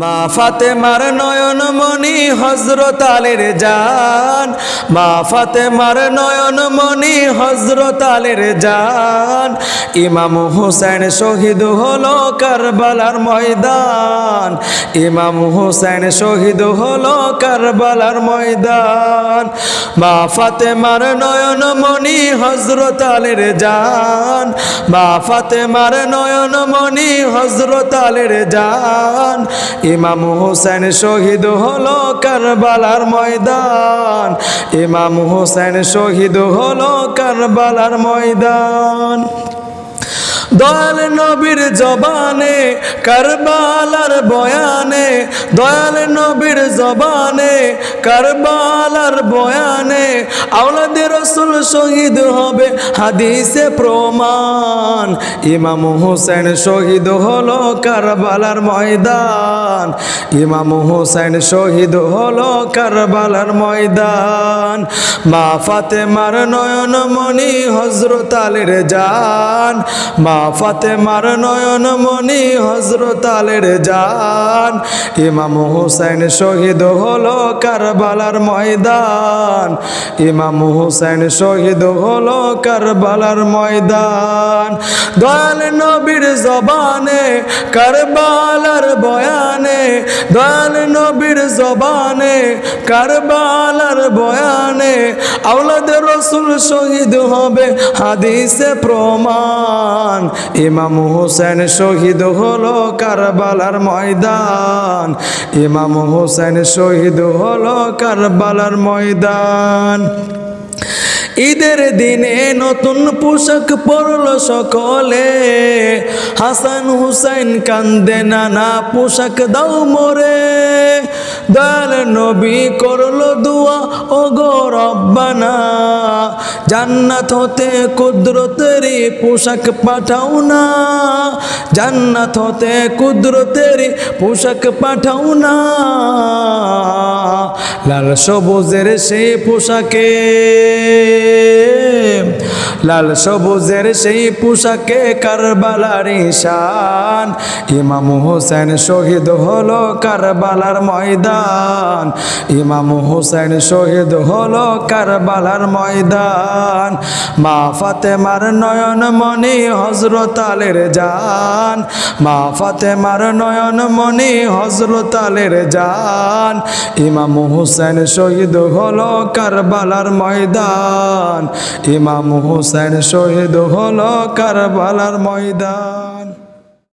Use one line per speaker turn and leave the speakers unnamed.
মা ফাতেমার নয়ন মনি হযরত আলীর জান, মা ফাতেমার নয়ন মনি হযরত আলীর জান। ইমাম হুসাইন শহীদ হলো কারবালার ময়দান, ইমাম হুসাইন শহীদ হলো কারবালার ময়দান। মা ফাতেমার নয়ন মনি হযরত আলীর জান, মা ফাতেমার নয়ন মনি হযরত আলীর জান। ইমাম হুসাইন শহীদ হলো কারবালার ময়দান, ইমাম হুসাইন শহীদ হলো কারবালার ময়দান। দয়াল নবীর জবানে কারবালার বয়ানে, দয়াল নবীর জবানে কারবালার বয়ানে আওলাদে রাসূল শহীদ হবে হাদিসে প্রমাণ। ইমাম হুসাইন শহীদ হলো কারবালার ময়দান, ইমাম হুসাইন শহীদ হলো কারবালার ময়দান। মা ফাতেমার নয়ন মনি হযরত আলীর জান, মা ফাতেমার নয়ন মনি হযরত আলীর জান। ইমাম হুসাইন শহীদ হলো কারবালার ময়দান, ইমাম হুসাইন শহীদ হলো কারবালার ময়দান। দয়াল নবীর জবানে কারবালার বয়ানে, দয়াল নবীর জবানে কারবালার বয়ানে আওলাদে রাসূল শহীদ হবে হাদিসে প্রমাণ। ইমাম হুসাইন শহীদ হলো কারবালার ময়দান, ইমাম হুসাইন শহীদ হলো কারবালার ময়দান। ঈদের দিনে নতুন পোশাক পরলো সকলে, হাসান হুসাইন কান্দে নানা পোশাক দাও মোরে। দয়াল নবী করলো দুয়া ও গো রব্বানা, জান্নাত হতে কুদরতেরি পোশাক পাঠাও না, জান্নাত হতে কুদরতেরি পোশাক পাঠাও না। লাল সবুজের সেই পোশাকে, লাল সবুজের সেই পোশাকে কারবালার ঈশান। ইমাম হুসাইন শহীদ হলো কারবালার ময়দান, ইমাম হুসাইন শহীদ হলো কারবালার ময়দান। মা ফাতেমার নয়ন মনি হযরত আলীর জান, মা ফাতেমার নয়ন মনি হযরত আলীর জান। ইমাম হুসাইন শহীদ হলো কারবালার ময়দান, ইমাম হুসাইন শহীদ হলো কারবালার ময়দান।